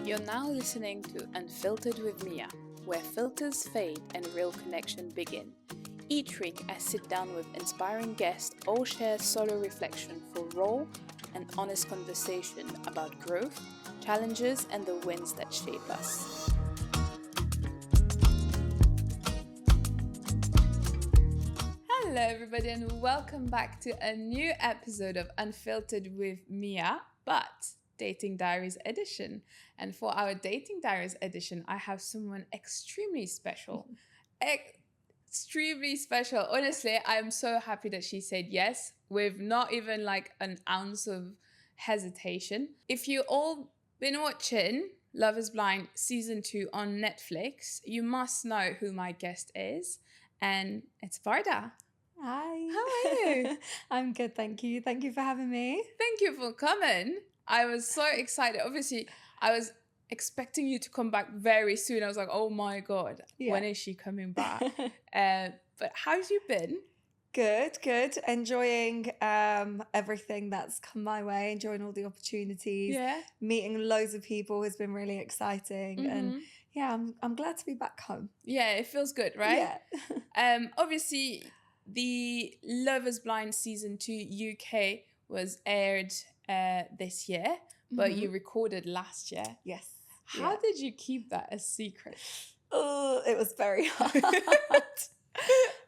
You're now listening to Unfiltered with Mia, where filters fade and real connection begin. Each week, I sit down with inspiring guests, all share solo reflection for raw and honest conversation about growth, challenges, and the wins that shape us. Hello, everybody, and welcome back to a new episode of Unfiltered with Mia, but Dating Diaries edition. And for our Dating Diaries edition, I have someone extremely special. Extremely special. Honestly, I'm so happy that she said yes with not even like an ounce of hesitation. If you all been watching Love is Blind season 2 on Netflix, you must know who my guest is, and it's Bardha. Hi. How are you? I'm good, thank you. Thank you for having me. Thank you for coming. I was so excited. Obviously, I was expecting you to come back very soon. I was like, oh my God, when is she coming back? But how's you been? Good. Enjoying everything that's come my way, enjoying all the opportunities. Yeah. Meeting loads of people has been really exciting. And yeah, I'm glad to be back home. Yeah, it feels good, right? Yeah. Obviously, the Love is Blind season 2 UK was aired this year, but you recorded last year. Yes. How did you keep that a secret? Oh, it was very hard.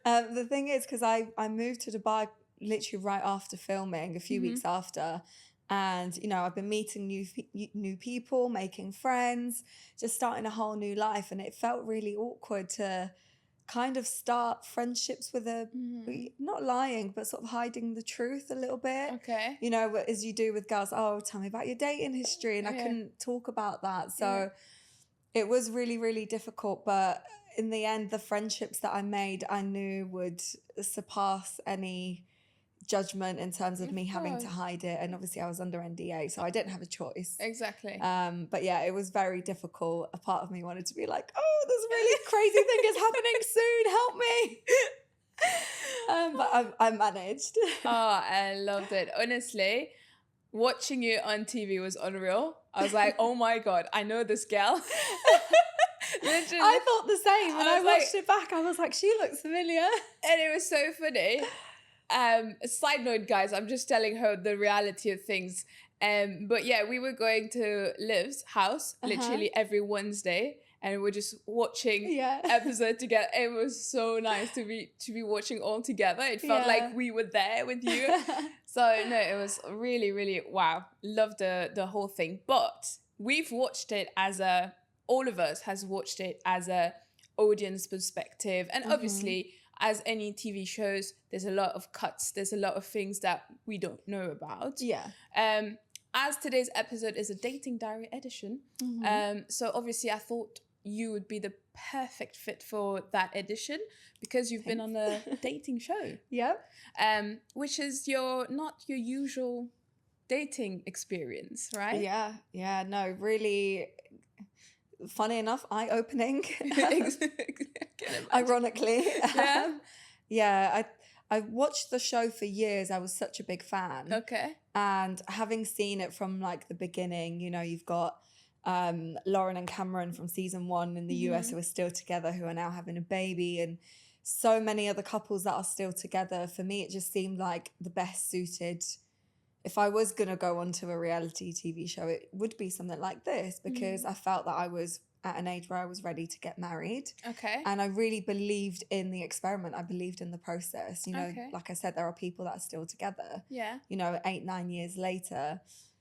The thing is, because I moved to Dubai literally right after filming, a few weeks after, and I've been meeting new people, making friends, just starting a whole new life, and it felt really awkward to kind of start friendships with not lying, but sort of hiding the truth a little bit. Okay. As you do with girls, oh, tell me about your dating history, and I couldn't talk about that, so it was really, really difficult, but in the end, the friendships that I made, I knew would surpass any judgment in terms of me having to hide it. And obviously I was under NDA, so I didn't have a choice. Exactly. But yeah, it was very difficult. A part of me wanted to be like, oh, this really crazy thing is happening soon, help me. But I managed. Oh, I loved it. Honestly, watching you on TV was unreal. I was like, oh my God, I know this girl. Literally. I thought the same. When I watched it back, I was like, she looks familiar. And it was so funny. Side note, guys, I'm just telling her the reality of things. But yeah, we were going to Liv's house literally every Wednesday, and we're just watching episode together. It was so nice to be watching all together. It felt like we were there with you. So no, it was really, really wow. Loved the whole thing. But we've watched it all of us has watched it as a audience perspective, and obviously, as any TV shows, there's a lot of cuts. There's a lot of things that we don't know about. Yeah. As today's episode is a dating diary edition, so obviously I thought you would be the perfect fit for that edition because you've been on a dating show. Yeah. Which is not your usual dating experience, right? Yeah. No, really. Funny enough, eye-opening. Ironically. I watched the show for years. I was such a big fan. Okay. And having seen it from like the beginning, you've got Lauren and Cameron from season 1 in the US who are still together, who are now having a baby, and so many other couples that are still together. For me, it just seemed like the best suited. If I was going to go onto a reality TV show, it would be something like this because I felt that I was at an age where I was ready to get married. Okay. And I really believed in the experiment. I believed in the process. Like I said, there are people that are still together. Yeah. 8-9 years later.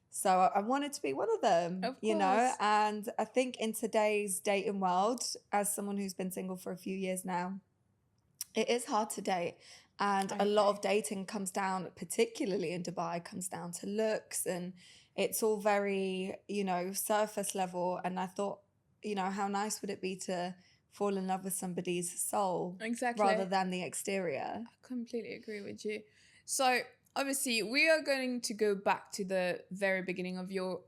So I wanted to be one of them, of course. And I think in today's dating world, as someone who's been single for a few years now, it is hard to date. And a lot of dating comes down, particularly in Dubai, comes down to looks, and it's all very, surface level. And I thought, how nice would it be to fall in love with somebody's soul rather than the exterior? I completely agree with you. So obviously we are going to go back to the very beginning of your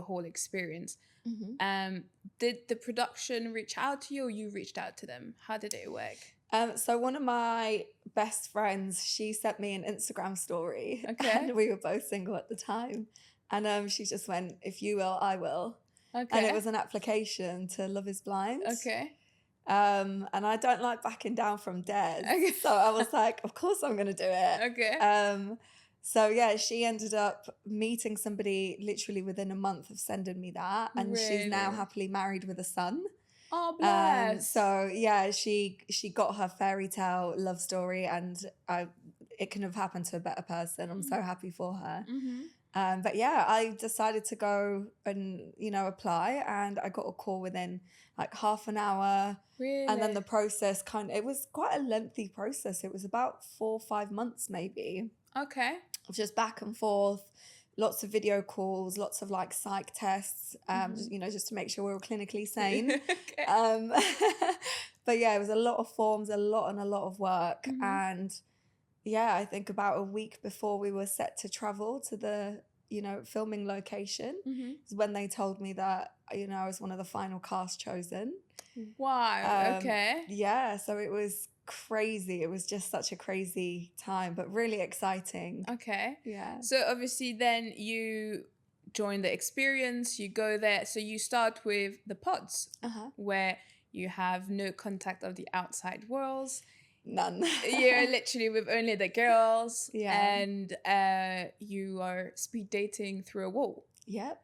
whole experience. Did the production reach out to you, or you reached out to them? How did it work? So one of my best friends, she sent me an Instagram story. Okay. And we were both single at the time. And she just went, if you will, I will. And Okay. it was an application to Love is Blind. Okay. And I don't like backing down from Des. Okay. So I was like, of course I'm going to do it. Okay. So yeah, she ended up meeting somebody literally within a month of sending me that. And she's now Really? happily married with a son. Oh, bless. So yeah, she got her fairy tale love story, and it couldn't have happened to a better person. I'm so happy for her. Mm-hmm. But yeah, I decided to go and, apply, and I got a call within like half an hour. Really? And then the process it was quite a lengthy process. It was about 4 or 5 months maybe, Okay. just back and forth, lots of video calls, lots of like psych tests, just to make sure we were clinically sane. Okay. But yeah, it was a lot of forms, a lot of work. Mhm. And yeah, I think about a week before we were set to travel to the, filming location Mm-hmm. is when they told me that, I was one of the final cast chosen. Wow. Okay. Yeah, so it was crazy. It was just such a crazy time, but really exciting. Okay. Yeah. So obviously then you join the experience, you go there. So you start with the pods where you have no contact of the outside world. None. You're literally with only the girls. Yeah. And you are speed dating through a wall. Yep.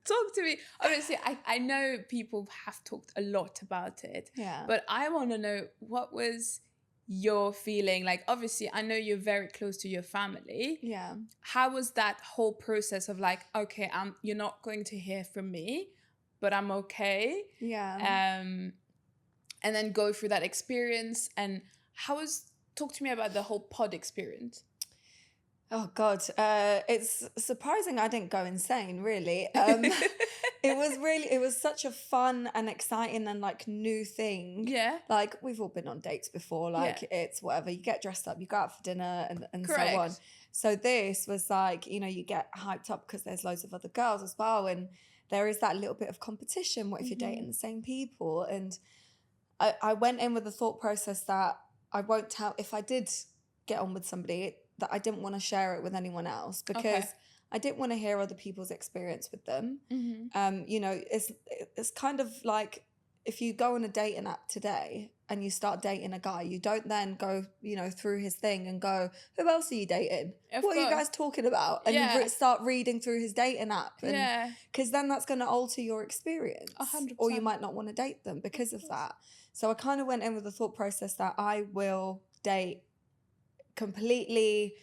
Talk to me. Obviously, I know people have talked a lot about it. Yeah. But I want to know, what was your feeling? Like, obviously, I know you're very close to your family. Yeah. How was that whole process of like, okay, you're not going to hear from me, but I'm okay. Yeah. And then go through that experience. And talk to me about the whole pod experience. Oh God, it's surprising I didn't go insane, really. It was such a fun and exciting and like new thing. Yeah. Like, we've all been on dates before, like it's whatever, you get dressed up, you go out for dinner and so Correct. on. So this was like, you get hyped up because there's loads of other girls as well. And there is that little bit of competition. What if you're dating the same people? And I went in with the thought process that I won't tell, if I did get on with somebody, that I didn't want to share it with anyone else, because I didn't want to hear other people's experience with them. Mm-hmm. It's kind of like, if you go on a dating app today and you start dating a guy, you don't then go, through his thing and go, who else are you dating? What are you guys talking about? And you start reading through his dating app. Because then that's going to alter your experience. 100%. Or you might not want to date them because of that. So I kind of went in with the thought process that I will date completely,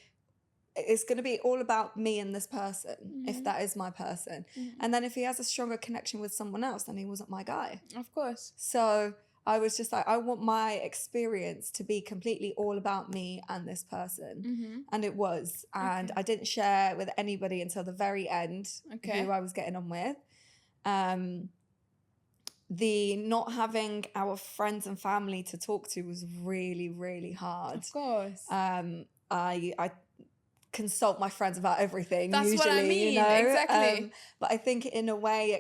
it's going to be all about me and this person, if that is my person. And then if he has a stronger connection with someone else, then he wasn't my guy. Of course. So I was just like, I want my experience to be completely all about me and this person. And it was. And I didn't share with anybody until the very end who I was getting on with. The not having our friends and family to talk to was really, really hard. Of course. I consult my friends about everything. That's usually, what I mean. Exactly. But I think in a way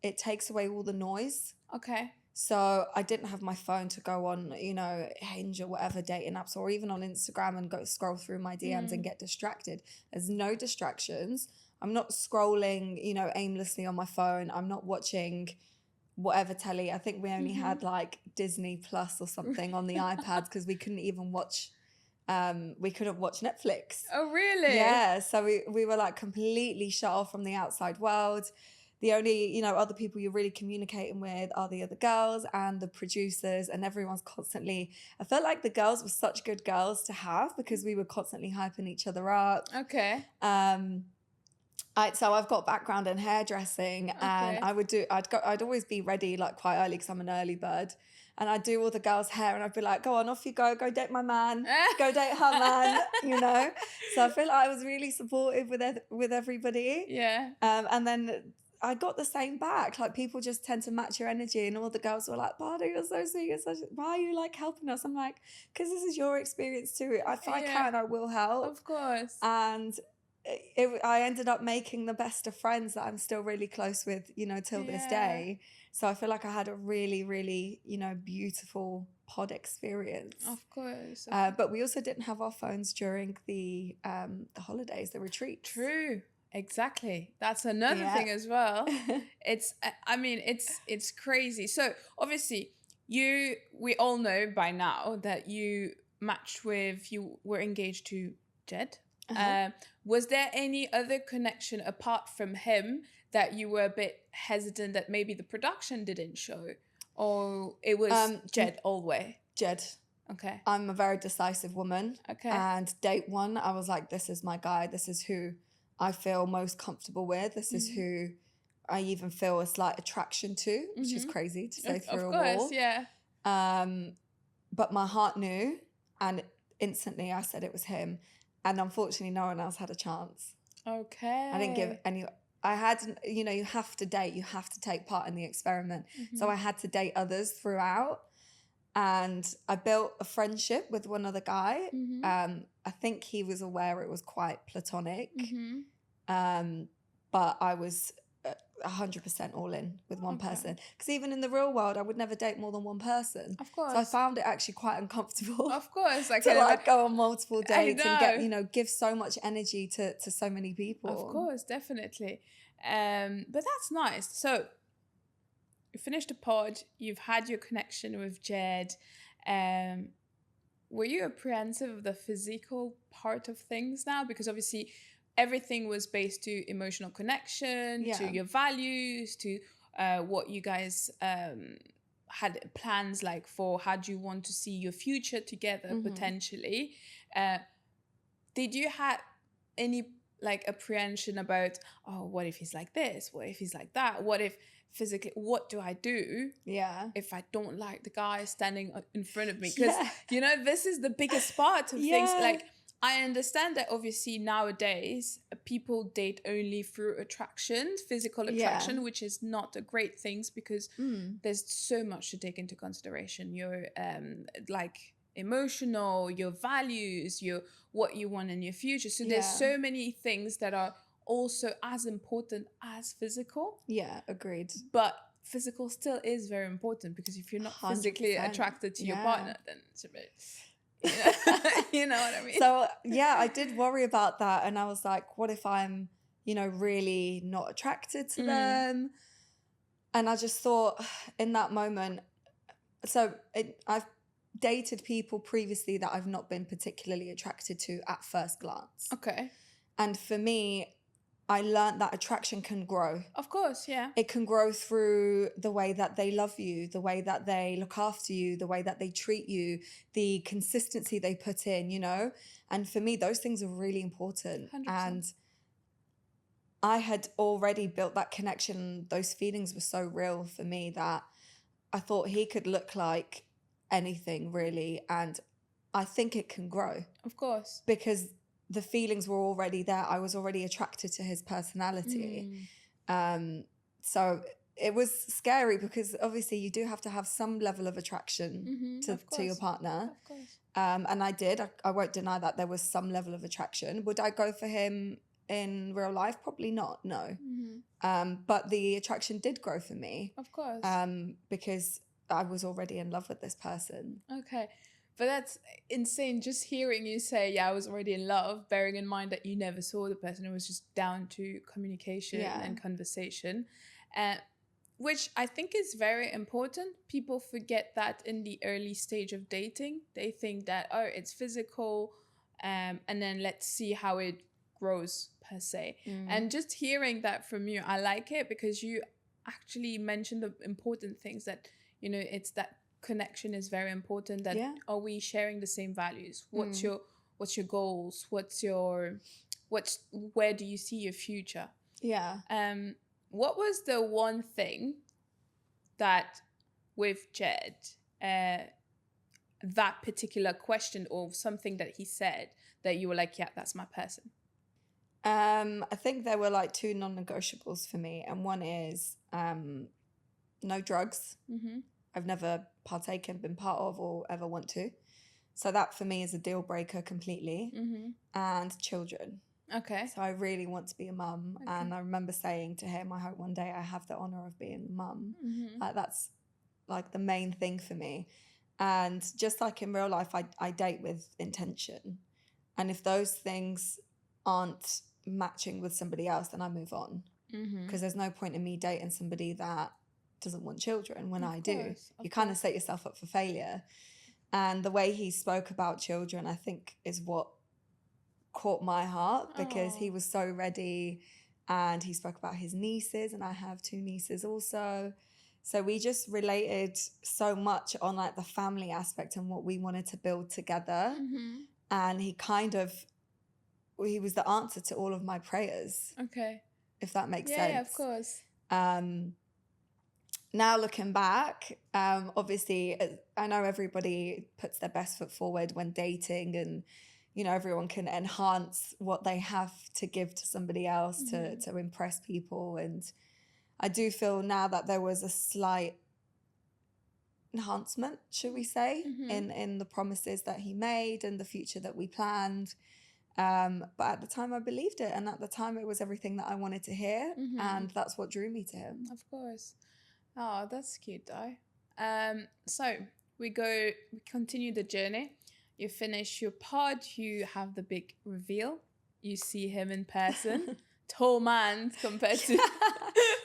it takes away all the noise. Okay. So I didn't have my phone to go on, Hinge or whatever dating apps, or even on Instagram and go scroll through my DMs and get distracted. There's no distractions. I'm not scrolling, aimlessly on my phone. I'm not watching whatever telly. I think we only had like Disney Plus or something on the iPads, because we couldn't even watch Netflix. Oh, really? Yeah. So we were like completely shut off from the outside world. The only, other people you're really communicating with are the other girls and the producers, and everyone's constantly, I felt like the girls were such good girls to have, because we were constantly hyping each other up. Okay. So I've got background in hairdressing, and I'd always be ready like quite early, because I'm an early bird, and I'd do all the girls' hair, and I'd be like, go on, off you go date my man, go date her man, So I feel like I was really supportive with everybody. Yeah. And then I got the same back. Like, people just tend to match your energy, and all the girls were like, Bardha, you're so sweet. Why are you like helping us? I'm like, because this is your experience too. If I can, I will help. Of course. And I ended up making the best of friends that I'm still really close with, till this day. So I feel like I had a really, really, beautiful pod experience. Of course. But we also didn't have our phones during the holidays, the retreat. True. Exactly. That's another Yeah. thing as well. I mean, it's crazy. So obviously, we all know by now that you were engaged to Jed. Uh-huh. Was there any other connection apart from him that you were a bit hesitant that maybe the production didn't show, or it was Jed all the way? Jed. Okay. I'm a very decisive woman. Okay. And date one, I was like, this is my guy. This is who I feel most comfortable with. This is who I even feel a slight attraction to, which is crazy to say through a wall. Yeah. But my heart knew, and instantly I said it was him. And unfortunately, no one else had a chance. Okay. I didn't give any. I had, you know, you have to date. You have to take part in the experiment. So I had to date others throughout. And I built a friendship with one other guy. I think he was aware it was quite platonic. But I was 100% all in with one person. Because even in the real world, I would never date more than one person. Of course. So I found it actually quite uncomfortable. Of course. To like go on multiple dates and get, you know, give so much energy to so many people. Of course, definitely. But that's nice. So you finished the pod, you've had your connection with Jed. Were you apprehensive of the physical part of things now? Because obviously everything was based to emotional connection, to your values, to what you guys had plans like for how do you want to see your future together potentially. Did you have any like apprehension about, oh, what if he's like this? What if he's like that? What if physically, what do I do if I don't like the guy standing in front of me? Because you know, this is the biggest part of things. Like, I understand that obviously nowadays people date only through attraction, physical attraction, which is not a great thing because there's so much to take into consideration. Your like emotional, your values, your what you want in your future. So there's so many things that are also as important as physical. Yeah, agreed. But physical still is very important because if you're not physically attracted to your partner, then it's a bit, you know what I mean? So yeah, I did worry about that, and I was like, what if I'm, you know, really not attracted to them? And I just thought in that moment, I've dated people previously that I've not been particularly attracted to at first glance. Okay. And for me, I learned that attraction can grow. Of course, yeah. It can grow through the way that they love you, the way that they look after you, the way that they treat you, the consistency they put in, you know? And for me, those things are really important. 100%. And I had already built that connection. Those feelings were so real for me that I thought he could look like anything, really. And I think it can grow. Of course. Because the feelings were already there. I was already attracted to his personality. So it was scary because obviously you do have to have some level of attraction to your partner. Of course. And I did. I won't deny that there was some level of attraction. Would I go for him in real life? Probably not, no. But the attraction did grow for me. Of course. Because I was already in love with this person. Okay. But that's insane. Just hearing you say, I was already in love, bearing in mind that you never saw the person. It was just down to communication and conversation, which I think is very important. People forget that in the early stage of dating. They think that, oh, it's physical, and then let's see how it grows per se. And just hearing that from you, I like it because you actually mentioned the important things that, you know, it's that connection is very important. That are we sharing the same values? What's your goals? Where do you see your future? What was the one thing that with Jed, that particular question or something that he said that you were like, yeah, that's my person? I think there were like two non-negotiables for me, and one is no drugs. I've never partaken, been part of, or ever want to. So that for me is a deal breaker completely. And children. Okay. So I really want to be a mum. Okay. And I remember saying to him, I hope one day I have the honour of being a mum. That's like the main thing for me. And just like in real life, I date with intention. And if those things aren't matching with somebody else, then I move on. Because there's no point in me dating somebody that doesn't want children when I do. You kind of set yourself up for failure. And the way he spoke about children, I think, is what caught my heart, because he was so ready, and he spoke about his nieces, and I have 2 nieces also. So we just related so much on like the family aspect and what we wanted to build together. And he was the answer to all of my prayers. Okay. If that makes sense. Yeah, of course. Now looking back, obviously, I know everybody puts their best foot forward when dating, and, you know, everyone can enhance what they have to give to somebody else to impress people. And I do feel now that there was a slight enhancement, should we say, in the promises that he made and the future that we planned. But at the time I believed it, and at the time it was everything that I wanted to hear, and that's what drew me to him. Of course. Oh, that's cute though. So we continue the journey. You finish your pod, you have the big reveal. You see him in person. Tall man compared to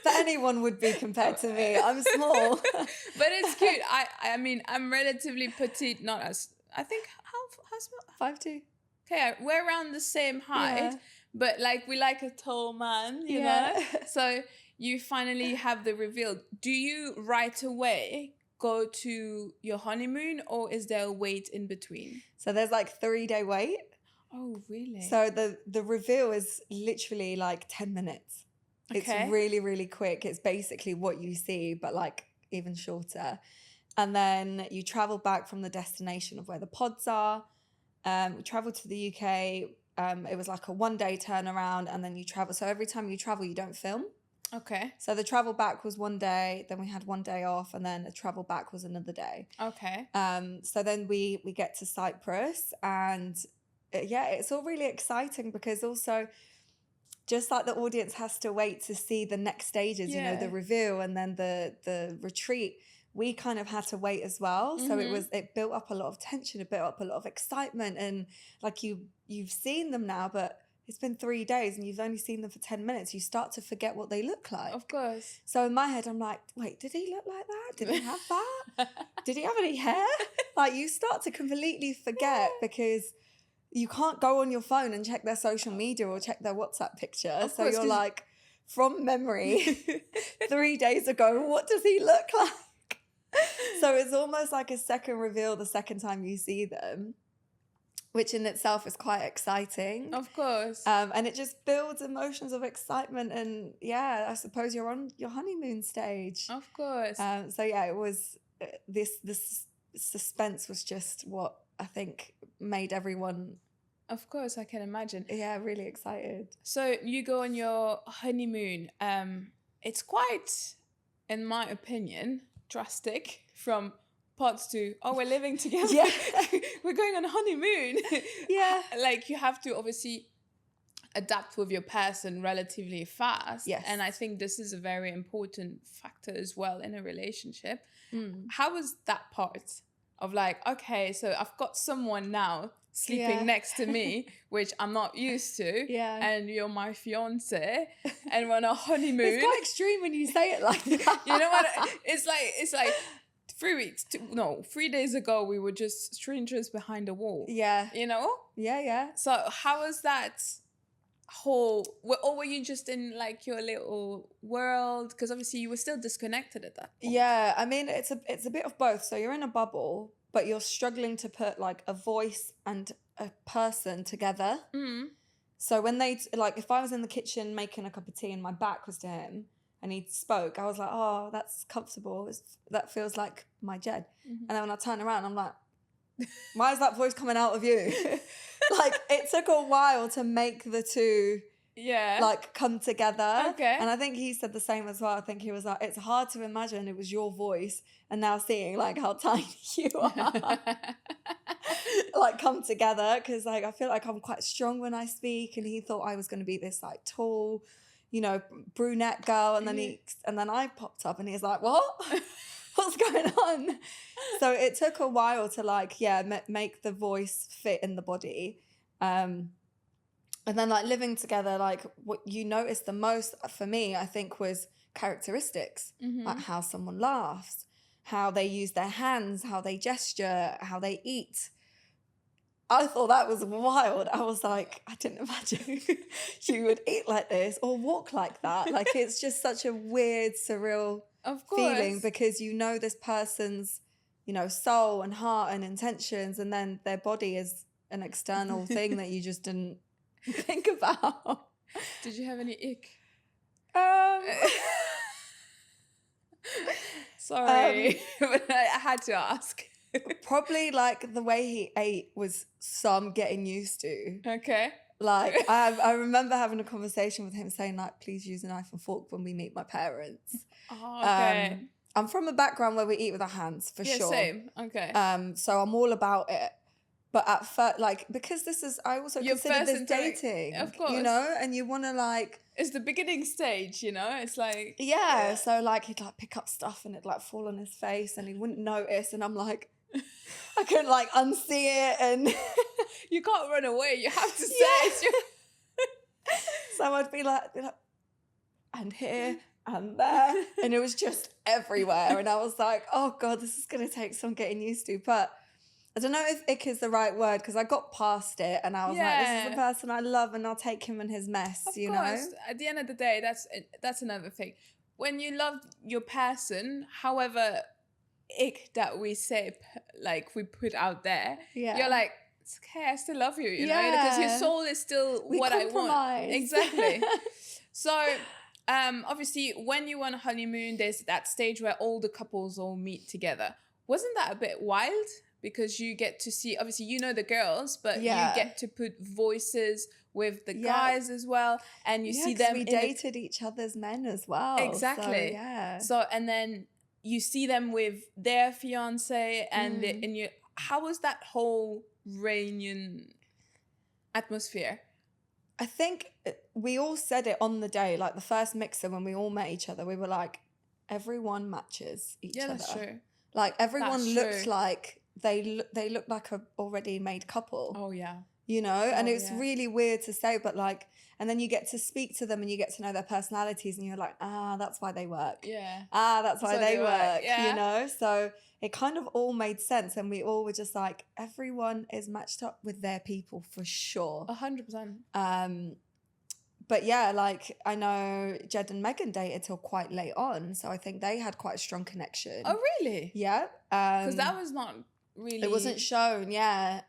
But anyone would be compared to me. I'm small. But it's cute. I mean, I'm relatively petite, not as, I think, how small? 5'2". Okay, we're around the same height, but like we like a tall man, you know? So you finally have the reveal. Do you right away go to your honeymoon, or is there a wait in between? So there's like 3-day wait. Oh, really? So the reveal is literally like 10 minutes. It's really, really quick. It's basically what you see, but like even shorter. And then you travel back from the destination of where the pods are. We traveled to the UK. It was like a 1-day turnaround, and then you travel. So every time you travel, you don't film. Okay. So the travel back was 1 day, then we had 1 day off, and then the travel back was another day. Okay. So then we get to Cyprus, and it's all really exciting, because also just like the audience has to wait to see the next stages, you know, the reveal and then the retreat. We kind of had to wait as well. So it built up a lot of tension, it built up a lot of excitement. And like you've seen them now, but it's been 3 days and you've only seen them for 10 minutes. You start to forget what they look like. Of course. So in my head, I'm like, wait, did he look like that? Did he have that? Did he have any hair? Like you start to completely forget, because you can't go on your phone and check their social media or check their WhatsApp picture. So you're like, from memory, 3 days ago, what does he look like? So it's almost like a second reveal the second time you see them, which in itself is quite exciting. Of course. And it just builds emotions of excitement. And I suppose you're on your honeymoon stage. Of course. It was this suspense was just what I think made everyone. Of course, I can imagine. Yeah, really excited. So you go on your honeymoon. It's quite, in my opinion, drastic from pods to, we're living together. Yeah. We're going on a honeymoon. Yeah. Like you have to obviously adapt with your person relatively fast. Yes. And I think this is a very important factor as well in a relationship. How was that part of like, okay, so I've got someone now sleeping next to me, which I'm not used to. Yeah. And you're my fiance, and we're on a honeymoon. It's quite extreme when you say it like that. You know what? It's like 3 days ago, we were just strangers behind a wall. Yeah. You know? Yeah, yeah. So how was that whole, or were you just in like your little world? Because obviously you were still disconnected at that point. Yeah, I mean, it's a bit of both. So you're in a bubble, but you're struggling to put like a voice and a person together. So when if I was in the kitchen making a cup of tea and my back was to him and he spoke, I was like, oh, that's comfortable. That feels like my Jed. And then when I turn around, I'm like, why is that voice coming out of you? Like it took a while to make the two like come together. Okay. And I think he said the same as well. I think he was like, it's hard to imagine it was your voice and now seeing like how tiny you are like come together, because like I feel like I'm quite strong when I speak, and he thought I was going to be this like tall, you know, brunette girl, and then I popped up and he's like, what? What's going on? So it took a while to like make the voice fit in the body. And then like living together, like what you notice the most for me, I think, was characteristics, like how someone laughs, how they use their hands, how they gesture, how they eat. I thought that was wild. I was like, I didn't imagine you would eat like this or walk like that. Like, it's just such a weird, surreal feeling, because you know this person's, you know, soul and heart and intentions, and then their body is an external thing that you just didn't think about. Did you have any ick? Sorry, but I had to ask. Probably like the way he ate was some getting used to. Okay. Like I remember having a conversation with him saying like, please use a knife and fork when we meet my parents. Oh, okay. I'm from a background where we eat with our hands for sure. Same. Okay. So I'm all about it. But at first, like, because this is, I also Your consider this first dating, of course, you know, and you want to like, it's the beginning stage, you know, it's like, yeah. So like he'd like pick up stuff and it'd like fall on his face and he wouldn't notice, and I'm like, I couldn't like unsee it, and you can't run away, you have to say it. So I'd be like, and here and there, and it was just everywhere, and I was like, oh God, this is gonna take some getting used to. But I don't know if ick is the right word, because I got past it and I was like, this is the person I love and I'll take him and his mess, of you course. know? At the end of the day, that's another thing. When you love your person, however ick that we say, like we put out there, you're like, it's okay, I still love you, you know? Because your soul is still what I want. Exactly. So obviously when you went on honeymoon, there's that stage where all the couples all meet together. Wasn't that a bit wild? Because you get to see, obviously, you know the girls, but you get to put voices with the guys as well. And you see them. We dated each other's men as well. Exactly. So, and then you see them with their fiance and how was that whole reunion atmosphere? I think we all said it on the day, like the first mixer, when we all met each other, we were like, everyone matches each other. Yeah, that's true. Like everyone looks like they look like a already made couple. Oh yeah. You know, and it's really weird to say, but like, and then you get to speak to them and you get to know their personalities, and you're like, that's why they work. Yeah. That's why they work. Yeah. You know, so it kind of all made sense, and we all were just like, everyone is matched up with their people for sure. 100%. But yeah, like I know Jed and Megan dated till quite late on, so I think they had quite a strong connection. Oh really? Yeah. Because that was not really. It wasn't shown. Yeah.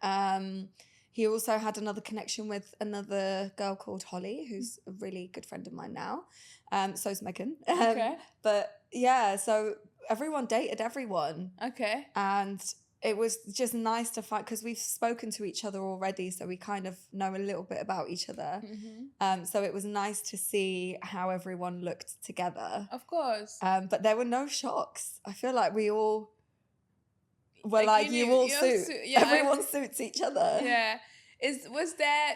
He also had another connection with another girl called Holly, who's a really good friend of mine now. So's Megan. Okay. But yeah, so everyone dated everyone. Okay. And it was just nice to find, because we've spoken to each other already, so we kind of know a little bit about each other. Mm-hmm. So it was nice to see how everyone looked together. Of course. But there were no shocks. I feel like we all were like you all suit. Everyone suits each other. Yeah. Was there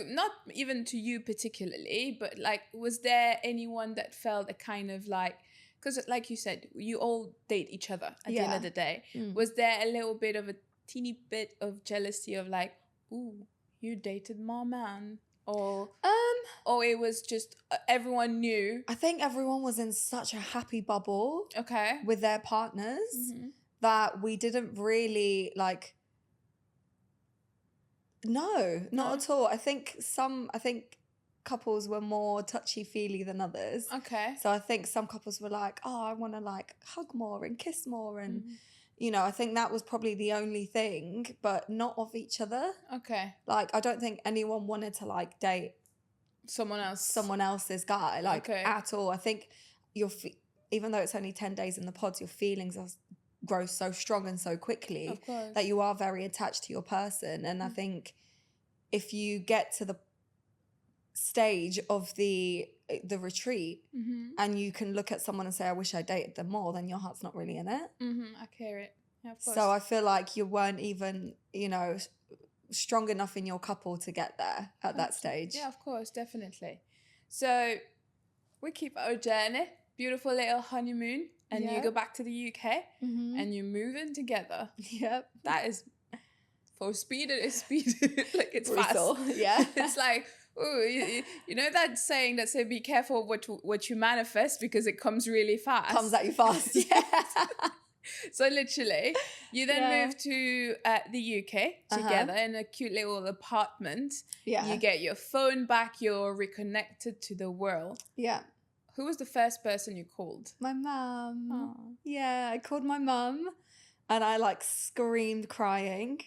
not even to you particularly, but like, was there anyone that felt a kind of like, because like you said, you all date each other at the end of the day. Was there a little bit of a teeny bit of jealousy of like, ooh, you dated my man? Or it was just everyone knew? I think everyone was in such a happy bubble with their partners that we didn't really like, no, not at all. I think couples were more touchy-feely than others. Okay. So I think some couples were like, oh, I want to like hug more and kiss more. And, you know, I think that was probably the only thing, but not of each other. Okay. Like, I don't think anyone wanted to like date someone else's guy, like at all. I think even though it's only 10 days in the pods, your feelings grow so strong and so quickly that you are very attached to your person. And I think if you get to the stage of the retreat and you can look at someone and say, I wish I dated them more, then your heart's not really in it. I hear it. Yeah, of course. So I feel like you weren't even, you know, strong enough in your couple to get there at that stage. Yeah, of course, definitely. So we keep our journey, beautiful little honeymoon, and you go back to the UK and you move in together. Yep. That is, for speed, it is speed. Like, it's brutal. Fast. Yeah. It's like, Ooh, you know that saying that say be careful what you manifest because it comes really fast. Comes at you fast. Yeah. So literally, you then Yeah. move to the UK together in a cute little apartment. Yeah. You get your phone back. You're reconnected to the world. Yeah. Who was the first person you called? My mum. Oh. Yeah, I called my mum and I like screamed crying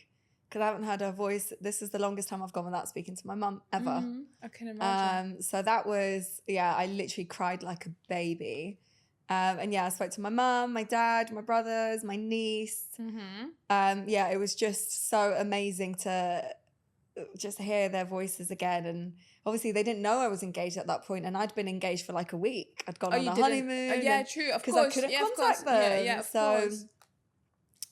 because I haven't heard her voice. This is the longest time I've gone without speaking to my mum ever. I can imagine. So that was, yeah, I literally cried like a baby. And yeah, I spoke to my mum, my dad, my brothers, my niece. Yeah, it was just so amazing to just hear their voices again. And obviously they didn't know I was engaged at that point, and I'd been engaged for like a week. I'd gone on a honeymoon. Yeah, true, of course. Because I couldn't contact them. Yeah, of so course.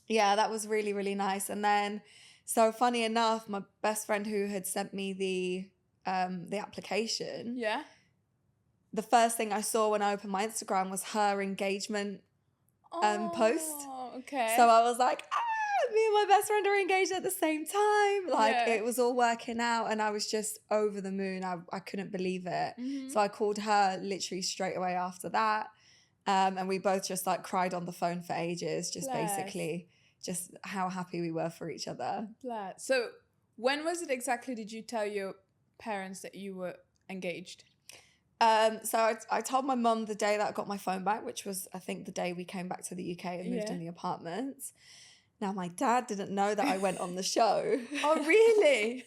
yeah, that was really, really nice. And then, so funny enough, my best friend who had sent me the application, Yeah. the first thing I saw when I opened my Instagram was her engagement post. Okay. So I was like, me and my best friend are engaged at the same time. Like, Yeah. it was all working out, and I was just over the moon. I couldn't believe it. So I called her literally straight away after that. And we both just like cried on the phone for ages, just basically just how happy we were for each other. Bless. So when was it exactly did you tell your parents that you were engaged? So I told my mum the day that I got my phone back, which was, I think, the day we came back to the UK and moved in the apartment. Now, my dad didn't know that I went on the show. Oh, really?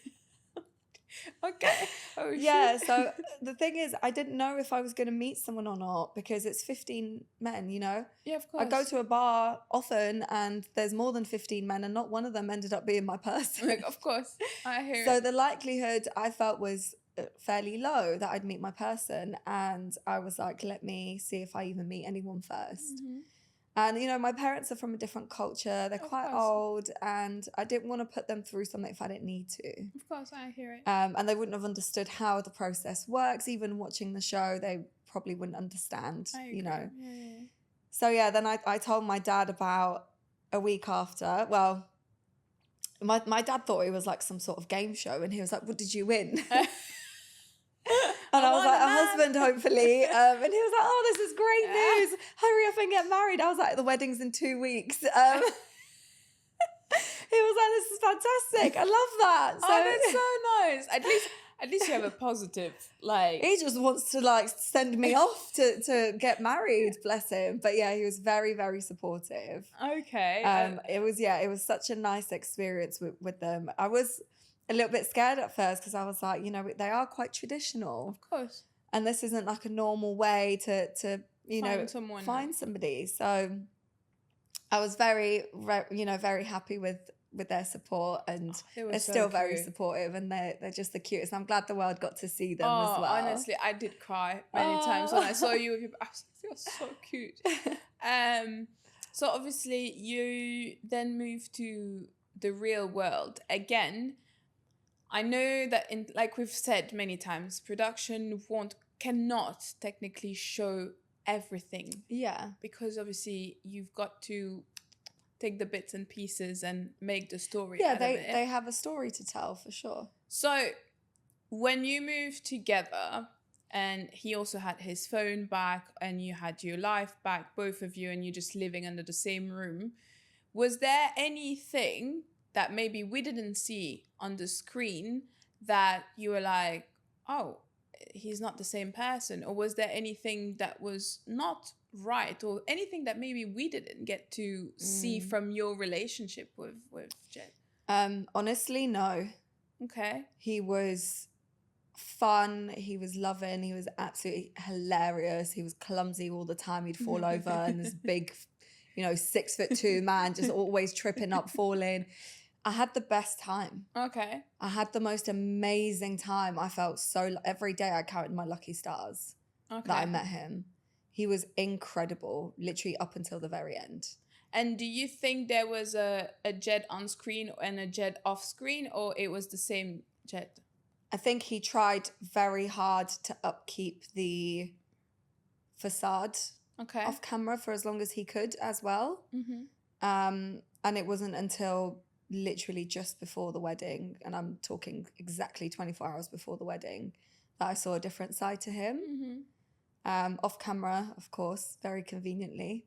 Okay. Oh, yeah, so the thing is, I didn't know if I was going to meet someone or not because it's 15 men, you know? Yeah, of course. I go to a bar often and there's more than 15 men and not one of them ended up being my person. Like, of course. I hear So the likelihood I felt was fairly low that I'd meet my person, and I was like, let me see if I even meet anyone first. And, you know, my parents are from a different culture. They're quite old, and I didn't want to put them through something if I didn't need to. Of course, I hear it. And they wouldn't have understood how the process works. Even watching the show, they probably wouldn't understand, you know. Yeah. So, yeah, then I told my dad about a week after. Well, my dad thought it was like some sort of game show, and he was like, what did you win? And I was like, a husband, hopefully. And he was like, oh, this is great news. Hurry up and get married. I was like, the wedding's in 2 weeks. He was like, this is fantastic. I love that. So, that's so nice. At least you have a positive, like... He just wants to, like, send me off to get married, bless him. But, yeah, he was very, very supportive. Okay. It was such a nice experience with them. I was a little bit scared at first because I was like, you know, they are quite traditional. Of course. And this isn't like a normal way to you know, find somebody. So I was very, you know, very happy with their support, and they're still very supportive, and they're just the cutest. I'm glad the world got to see them as well. Honestly, I did cry many times when I saw you with your... I was like, you're so cute. So obviously you then moved to the real world again. I know that, like we've said many times, production cannot technically show everything. Yeah. Because obviously you've got to take the bits and pieces and make the story. Yeah, they have a story to tell for sure. So when you moved together and he also had his phone back and you had your life back, both of you, and you're just living under the same room, was there anything that maybe we didn't see on the screen that you were like, oh, he's not the same person? Or was there anything that was not right, or anything that maybe we didn't get to see from your relationship with Jed? Honestly, no. Okay. He was fun, he was loving, he was absolutely hilarious. He was clumsy all the time. He'd fall over, and this big, you know, 6'2" man just always tripping up, falling. I had the best time. Okay. I had the most amazing time. I felt every day I counted my lucky stars that I met him. He was incredible, literally up until the very end. And do you think there was a Jed on screen and a Jed off screen, or it was the same Jed? I think he tried very hard to upkeep the facade off camera for as long as he could as well. And it wasn't until literally just before the wedding, and I'm talking exactly 24 hours before the wedding, that I saw a different side to him. Off camera, of course, very conveniently.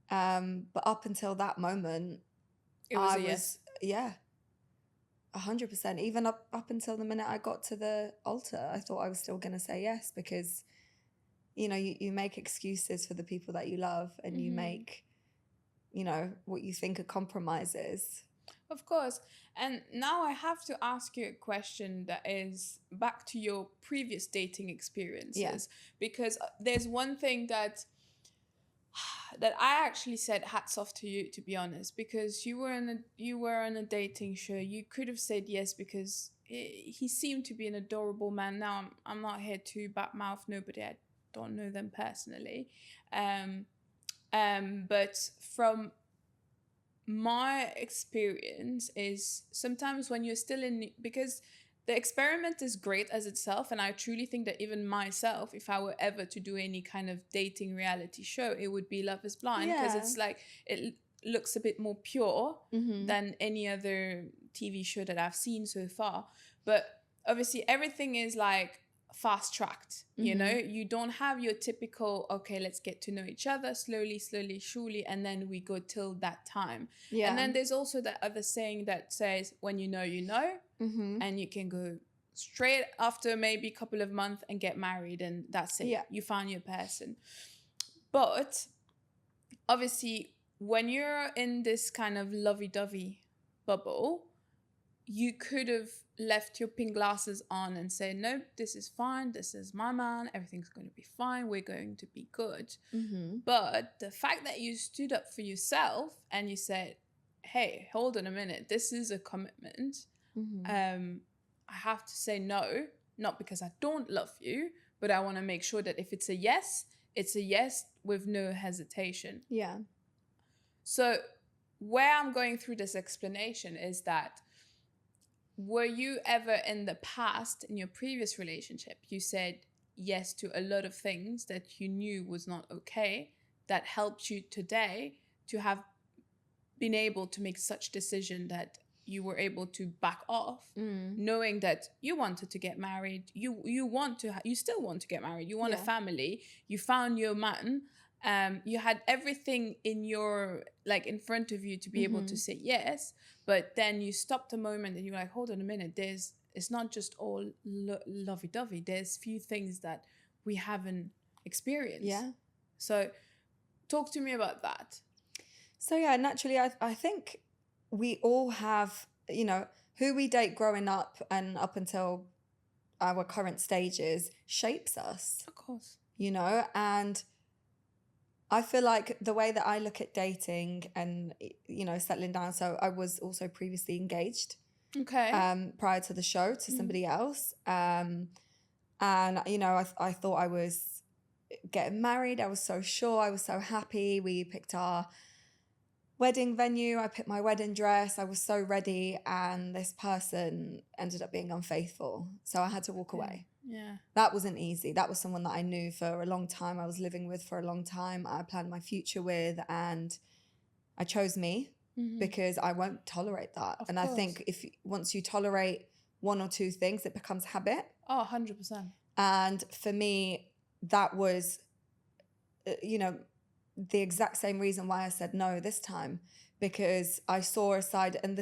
But up until that moment, It was a yes. Yeah, 100%. Even up until the minute I got to the altar, I thought I was still going to say yes, because, you know, you make excuses for the people that you love, and you make, you know, what you think are compromises. Of course. And now I have to ask you a question that is back to your previous dating experiences, because there's one thing that I actually said hats off to you, to be honest, because you were on a dating show. You could have said yes because he seemed to be an adorable man. Now I'm not here to badmouth nobody. I don't know them personally, but from my experience is sometimes when you're still because the experiment is great as itself, and I truly think that even myself, if I were ever to do any kind of dating reality show, it would be Love is Blind, because it's like it looks a bit more pure than any other TV show that I've seen so far. But obviously everything is like fast tracked, you know, you don't have your typical, okay, let's get to know each other slowly, surely, and then we go till that time. And then there's also that other saying that says, when you know, and you can go straight after maybe a couple of months and get married, and that's it. You found your person. But obviously when you're in this kind of lovey-dovey bubble, you could have left your pink glasses on and say, no, this is fine. This is my man. Everything's going to be fine. We're going to be good. But the fact that you stood up for yourself and you said, hey, hold on a minute. This is a commitment. I have to say no, not because I don't love you, but I want to make sure that if it's a yes with no hesitation. Yeah. So where I'm going through this explanation is that, were you ever in the past, in your previous relationship, you said yes to a lot of things that you knew was not okay, that helped you today to have been able to make such decision that you were able to back off, knowing that you wanted to get married, you still want to get married, you want a family, you found your man, you had everything in front of you to be able to say yes, but then you stopped a moment and you're like, hold on a minute, it's not just all lovey-dovey, there's few things that we haven't experienced. So talk to me about that. So naturally I think we all have, you know, who we date growing up and up until our current stages shapes us. Of course. You know, and I feel like the way that I look at dating and, you know, settling down. So I was also previously engaged. Okay. Prior to the show to somebody else. And, you know, I thought I was getting married. I was so sure. I was so happy. We picked our wedding venue. I picked my wedding dress. I was so ready. And this person ended up being unfaithful. So I had to walk away. Yeah. That wasn't easy. That was someone that I knew for a long time. I was living with for a long time. I planned my future with, and I chose me because I won't tolerate that. Of and course. I think once you tolerate one or two things, it becomes habit. Oh, 100%. And for me, that was, you know, the exact same reason why I said no this time, because I saw a side, and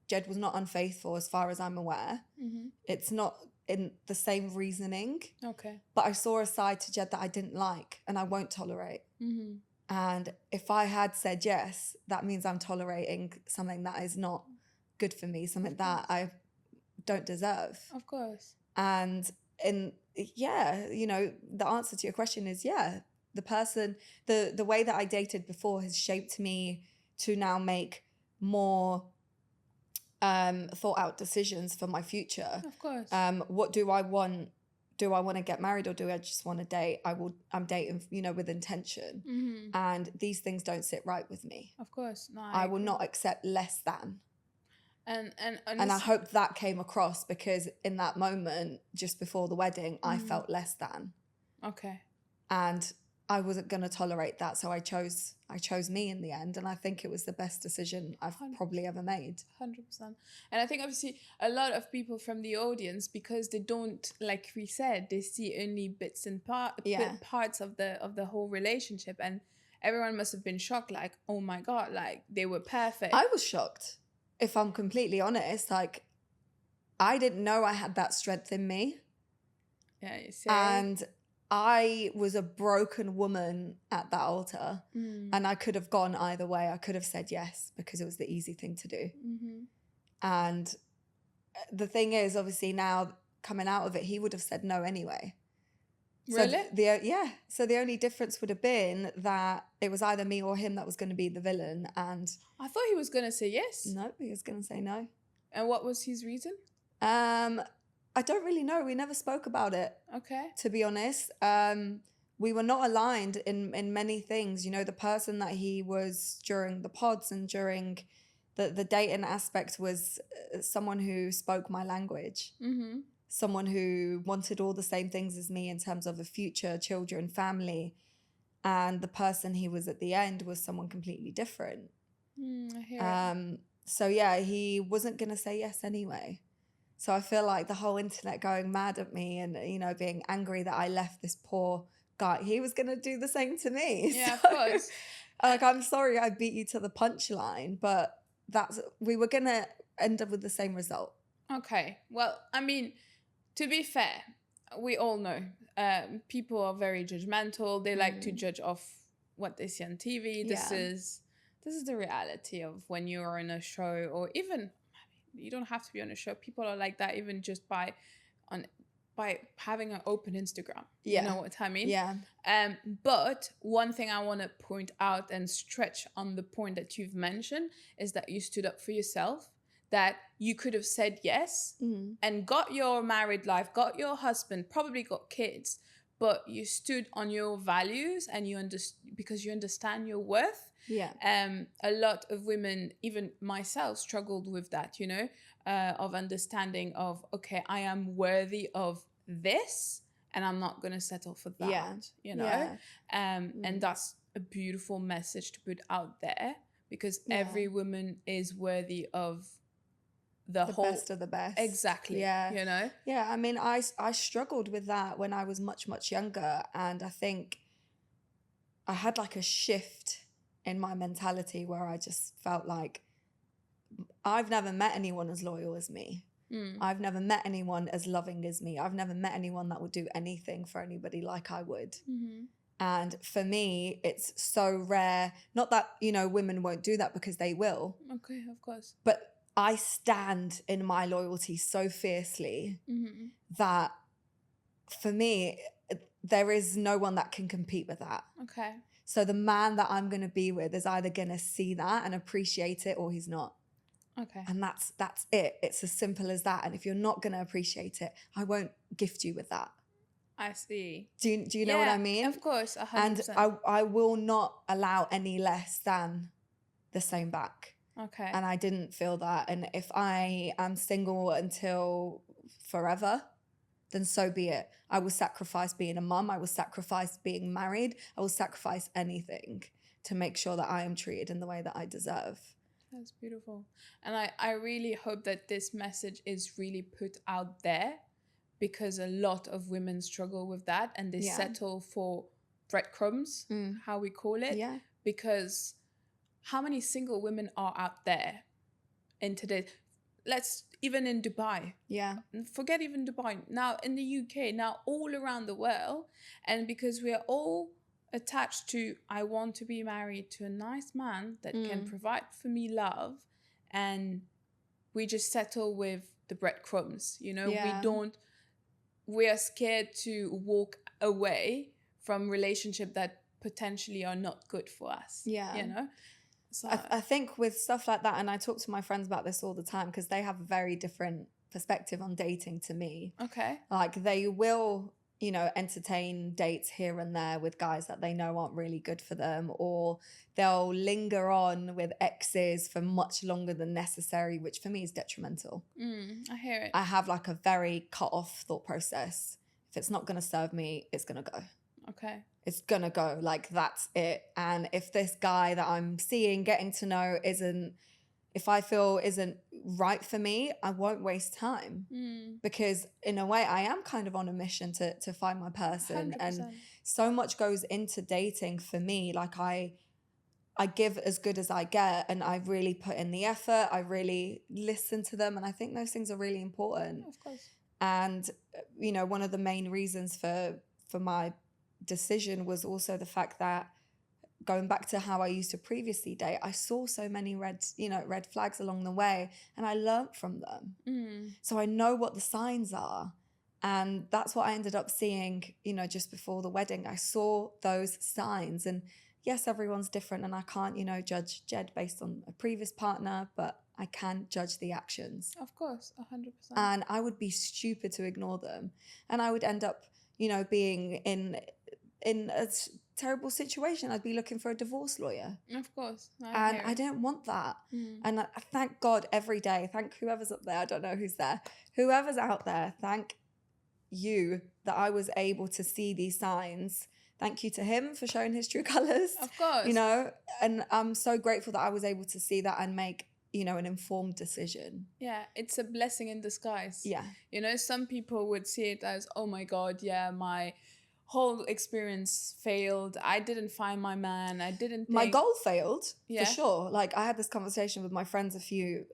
Jed was not unfaithful as far as I'm aware. It's not in the same reasoning. Okay. But I saw a side to Jed that I didn't like and I won't tolerate. And if I had said yes, that means I'm tolerating something that is not good for me, something that I don't deserve. Of course. And you know, the answer to your question is the person, the way that I dated before has shaped me to now make more thought out decisions for my future. Of course. What do I want? Do I want to get married, or do I just want to date? I'm dating, you know, with intention. And these things don't sit right with me. Of course. No, I will not accept less than. And I hope that came across, because in that moment, just before the wedding, I felt less than. Okay. And I wasn't going to tolerate that. So I chose me in the end. And I think it was the best decision I've 100%. probably ever made. 100%. And I think obviously a lot of people from the audience, because they don't, like we said, they see only bits and parts of the whole relationship, and everyone must have been shocked, like, oh my God, like they were perfect. I was shocked, if I'm completely honest. Like, I didn't know I had that strength in me. Yeah, you see. And I was a broken woman at that altar, and I could have gone either way. I could have said yes because it was the easy thing to do. And the thing is, obviously now coming out of it, he would have said no anyway. Really? So the only difference would have been that it was either me or him that was going to be the villain. And I thought he was going to say yes. No, he was going to say no. And what was his reason? I don't really know. We never spoke about it. Okay. To be honest, we were not aligned in many things. You know, the person that he was during the pods and during the dating aspect was someone who spoke my language. Someone who wanted all the same things as me in terms of a future, children, family. And the person he was at the end was someone completely different. I hear it. So yeah, he wasn't going to say yes anyway. So I feel like the whole internet going mad at me and, you know, being angry that I left this poor guy, he was going to do the same to me. Yeah, So, of course. Like, I'm sorry I beat you to the punchline, but we were going to end up with the same result. Okay. Well, I mean, to be fair, we all know people are very judgmental. They like to judge off what they see on TV. This is the reality of when you're in a show, or even, you don't have to be on a show. People are like that even just by having an open Instagram. Yeah. You know what I mean? Yeah. But one thing I want to point out and stretch on the point that you've mentioned is that you stood up for yourself, that you could have said yes and got your married life, got your husband, probably got kids, but you stood on your values and because you understand your worth. Yeah. A lot of women, even myself, struggled with that, you know, of understanding of, okay, I am worthy of this and I'm not going to settle for that, you know. And that's a beautiful message to put out there, because every woman is worthy of the whole best of the best. Exactly. Yeah. You know? Yeah. I mean, I struggled with that when I was much, much younger. And I think I had like a shift in my mentality where I just felt like I've never met anyone as loyal as me. I've never met anyone as loving as me. I've never met anyone that would do anything for anybody like I would. And for me, it's so rare. Not that, you know, women won't do that, because they will. Okay, of course. But I stand in my loyalty so fiercely that for me, there is no one that can compete with that. Okay. So the man that I'm going to be with is either going to see that and appreciate it, or he's not. Okay. And that's it. It's as simple as that. And if you're not going to appreciate it, I won't gift you with that. I see. Do you know what I mean? Of course, 100%. And I will not allow any less than the same back. Okay. And I didn't feel that. And if I am single until forever, then so be it. I will sacrifice being a mum. I will sacrifice being married. I will sacrifice anything to make sure that I am treated in the way that I deserve. That's beautiful. And I really hope that this message is really put out there, because a lot of women struggle with that, and they settle for breadcrumbs, how we call it. Yeah. Because how many single women are out there in today? Even in Dubai. Yeah. Forget even Dubai. Now in the UK, now all around the world. And because we are all attached to, I want to be married to a nice man that can provide for me love, and we just settle with the breadcrumbs, you know. We are scared to walk away from relationship that potentially are not good for us. Yeah. You know? So I think with stuff like that, and I talk to my friends about this all the time, because they have a very different perspective on dating to me. Okay. Like, they will, you know, entertain dates here and there with guys that they know aren't really good for them, or they'll linger on with exes for much longer than necessary, which for me is detrimental. I hear it. I have like a very cut off thought process. If it's not going to serve me, it's going to go. Okay. It's gonna go, like, that's it. And if this guy that I'm seeing, getting to know, if I feel isn't right for me, I won't waste time. Because in a way I am kind of on a mission to find my person. 100%. And so much goes into dating for me. Like I give as good as I get, and I really put in the effort. I really listen to them. And I think those things are really important. Yeah, of course. And, you know, one of the main reasons for my decision was also the fact that, going back to how I used to previously date, I saw so many red flags along the way, and I learnt from them. So I know what the signs are. And that's what I ended up seeing, you know, just before the wedding. I saw those signs. And yes, everyone's different, and I can't, you know, judge Jed based on a previous partner, but I can judge the actions. Of course, 100%. And I would be stupid to ignore them. And I would end up, you know, being in a terrible situation. I'd be looking for a divorce lawyer. Of course. I don't want that. And I thank God every day. Thank whoever's up there. I don't know who's there. Whoever's out there, thank you that I was able to see these signs. Thank you to him for showing his true colors. Of course. You know, and I'm so grateful that I was able to see that and make, you know, an informed decision. Yeah, it's a blessing in disguise. Yeah. You know, some people would see it as, oh my God, yeah, my whole experience failed. I didn't find my man. I didn't think... My goal failed, yeah. for sure. Like, I had this conversation with my friends a few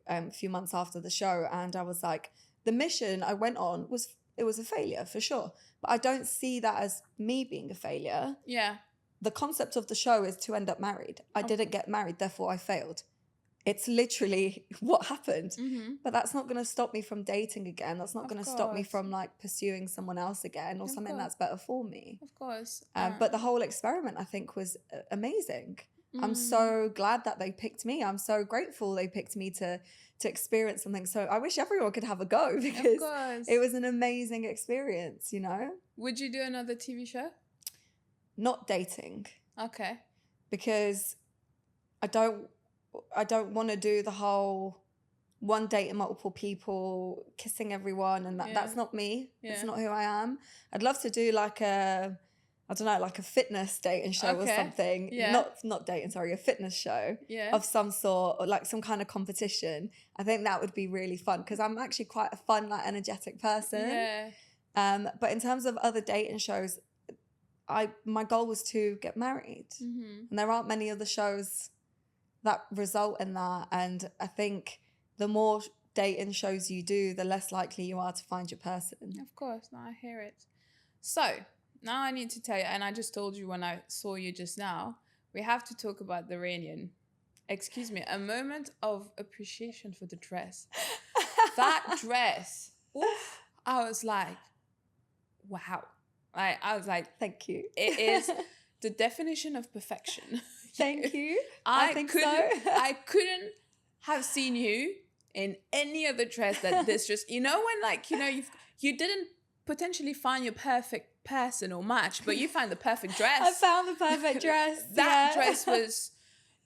months after the show, and I was like, the mission I went on was a failure, for sure. But I don't see that as me being a failure. Yeah. The concept of the show is to end up married. I didn't get married, therefore I failed. It's literally what happened. But that's not going to stop me from dating again. That's not going to stop me from, like, pursuing someone else again, or something that's better for me. Of course. But the whole experiment, I think, was amazing. I'm so glad that they picked me. I'm so grateful they picked me to experience something. So I wish everyone could have a go, because it was an amazing experience, you know? Would you do another TV show? Not dating. Okay. Because I don't want to do the whole one dating multiple people, kissing everyone, and that's not me. Yeah. It's not who I am. I'd love to do like a fitness dating show or something. Yeah. Not dating, sorry, a fitness show of some sort, or like some kind of competition. I think that would be really fun, because I'm actually quite a fun, like, energetic person. Yeah. But in terms of other dating shows, my goal was to get married. And there aren't many other shows that result in that. And I think the more dating shows you do, the less likely you are to find your person. Of course, no, I hear it. So now I need to tell you, and I just told you when I saw you just now, we have to talk about the reunion. Excuse me, a moment of appreciation for the dress. That dress, oof, I was like, wow. I was like, thank you. It is the definition of perfection. Thank you. I think couldn't, so. I couldn't have seen you in any other dress that this just, you know, when, like, you know, you didn't potentially find your perfect person or match, but you found the perfect dress. I found the perfect dress. That dress was,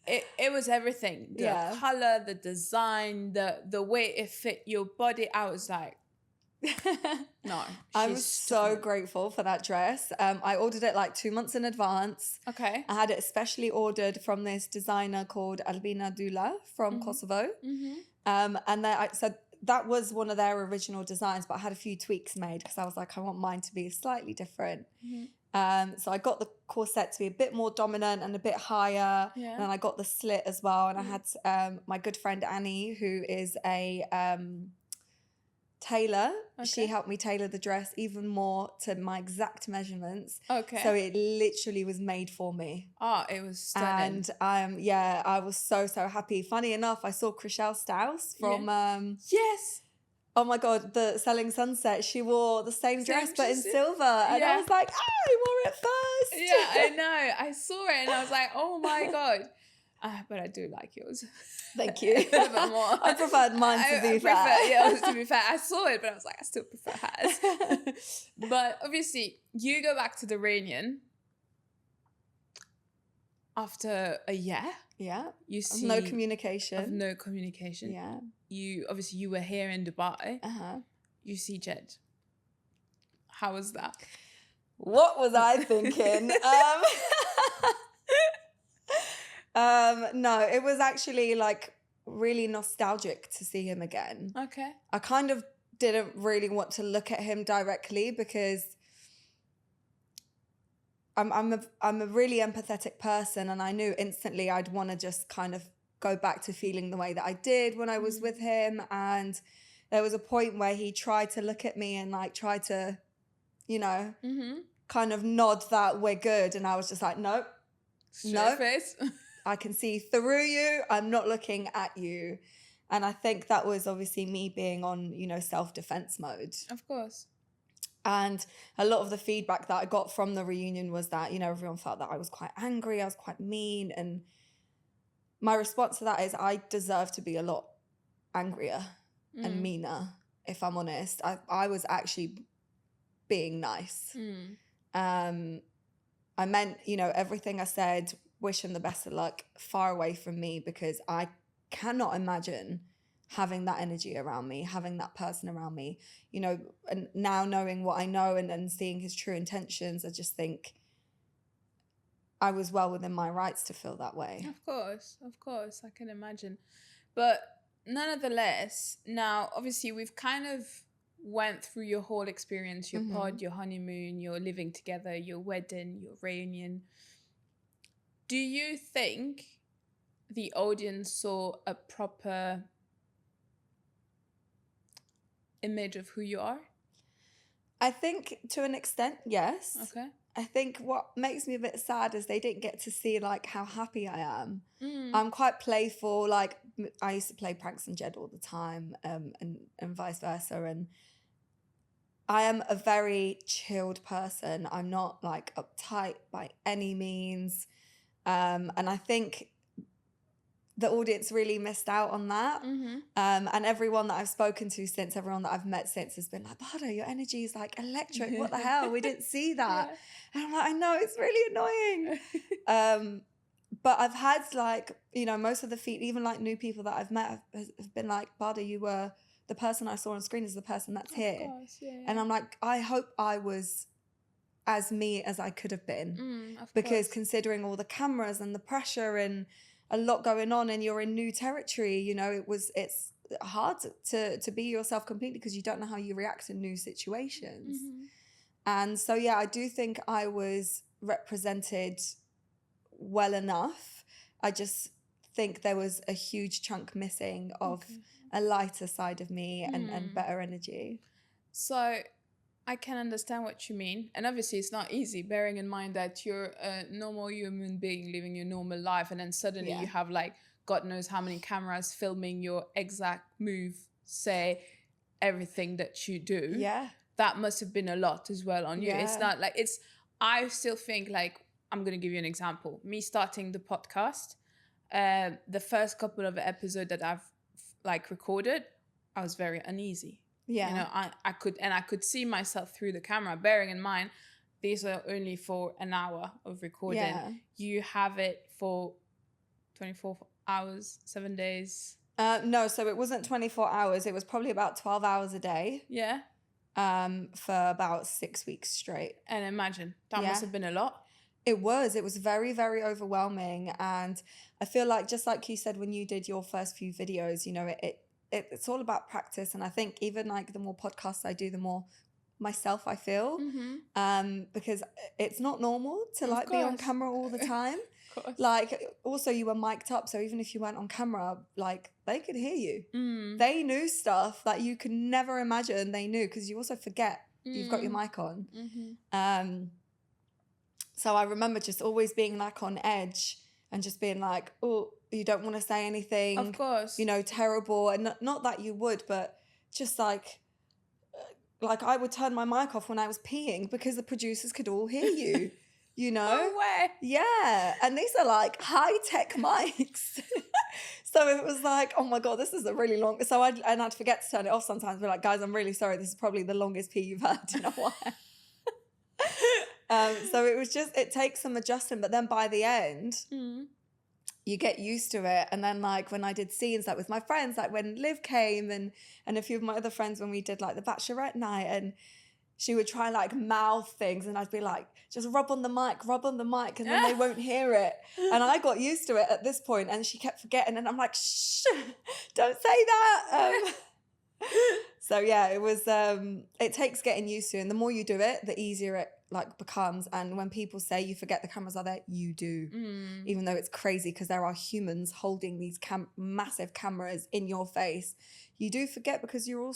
it was everything. The color, the design, the way it fit your body. I was like, no. I'm so grateful for that dress. I ordered it like 2 months in advance. Okay. I had it specially ordered from this designer called Albina Dula from Kosovo. And I said that was one of their original designs, but I had a few tweaks made, because I was like, I want mine to be slightly different. So I got the corset to be a bit more dominant and a bit higher. And then I got the slit as well. And I had my good friend Annie, who is a tailor. She helped me tailor the dress even more to my exact measurements. Okay. So it literally was made for me. Oh, it was stunning. And I was so happy. Funny enough, I saw Chriselle Staus from yes. Oh my God, the Selling Sunset. She wore the same dress but in silver. And I was like, I wore it first. Yeah, I know. I saw it and I was like, oh my God. But I do like yours. Thank you. A little bit more. I preferred mine to be fair. Yeah, to be fair. I saw it, but I was like, I still prefer hers. But obviously, you go back to the reunion after a year. Yeah. You see no communication. Of no communication. Yeah. You were here in Dubai. You see Jed. How was that? What was I thinking? No, it was actually like really nostalgic to see him again. Okay. I kind of didn't really want to look at him directly because I'm a really empathetic person, and I knew instantly I'd want to just kind of go back to feeling the way that I did when I was with him. And there was a point where he tried to look at me and like try to, you know, kind of nod that we're good, and I was just like, nope, Straight face. I can see through you. I'm not looking at you. And I think that was obviously me being on, you know, self-defense mode. Of course. And a lot of the feedback that I got from the reunion was that, you know, everyone felt that I was quite angry, I was quite mean. And my response to that is I deserve to be a lot angrier and meaner, if I'm honest. I was actually being nice. I meant, you know, everything I said, wish him the best of luck, far away from me, because I cannot imagine having that energy around me, having that person around me, you know. And now knowing what I know and seeing his true intentions, I just think I was well within my rights to feel that way. Of course, I can imagine. But nonetheless, now obviously we've kind of went through your whole experience, your pod, your honeymoon, your living together, your wedding, your reunion. Do you think the audience saw a proper image of who you are? I think to an extent, yes. Okay. I think what makes me a bit sad is they didn't get to see like how happy I am. I'm quite playful. Like I used to play pranks on Jed all the time, and vice versa. And I am a very chilled person. I'm not like uptight by any means. And I think the audience really missed out on that. And everyone that I've spoken to since, everyone that I've met since has been like, Bardha, your energy is like electric. What the hell? We didn't see that. Yeah. And I'm like, I know, it's really annoying. But I've had like, you know, most of the even like new people that I've met have been like, Bardha, you were the person I saw on screen is the person that's here. Of course, yeah. And I'm like, I hope I was as me as I could have been. Because considering all the cameras and the pressure and a lot going on, and you're in new territory, you know, it's hard to be yourself completely because you don't know how you react in new situations. And so, yeah, I do think I was represented well enough. I just think there was a huge chunk missing of a lighter side of me and better energy. So I can understand what you mean. And obviously it's not easy, bearing in mind that you're a normal human being living your normal life, and then suddenly you have like God knows how many cameras filming your exact move, say everything that you do. Yeah. That must have been a lot as well on you. Yeah. It's not like I still think like, I'm going to give you an example. Me starting the podcast, the first couple of episodes that I've like recorded, I was very uneasy. Yeah. You know, I could see myself through the camera, bearing in mind, these are only for an hour of recording. Yeah. You have it for 24 hours, 7 days. No, so it wasn't 24 hours. It was probably about 12 hours a day. Yeah. For about 6 weeks straight. And imagine, that must have been a lot. It was very, very overwhelming. And I feel like, just like you said, when you did your first few videos, you know, it's all about practice. And I think even like the more podcasts I do, the more myself I feel. Because it's not normal to like be on camera all the time. Like, also you were mic'd up, so even if you weren't on camera, like they could hear you. They knew stuff that you could never imagine they knew, because you also forget you've got your mic on. So I remember just always being like on edge and just being like, oh, you don't want to say anything. Of course. You know, terrible. And not that you would, but just like I would turn my mic off when I was peeing because the producers could all hear you. You know? No way. Yeah. And these are like high-tech mics. So it was like, oh my God, this is a really long... So I'd forget to turn it off sometimes. Be like, guys, I'm really sorry. This is probably the longest pee you've had in a while. So it was just, it takes some adjusting. But then by the end, you get used to it. And then like when I did scenes like with my friends, like when Liv came and a few of my other friends, when we did like the bachelorette night, and she would try like mouth things, and I'd be like, just rub on the mic, and then they won't hear it. And I got used to it at this point, and she kept forgetting, and I'm like, shh, don't say that. So yeah, it was, it takes getting used to, and the more you do it, the easier it like becomes. And when people say you forget the cameras are there, you do. Even though it's crazy because there are humans holding these massive cameras in your face, you do forget because you're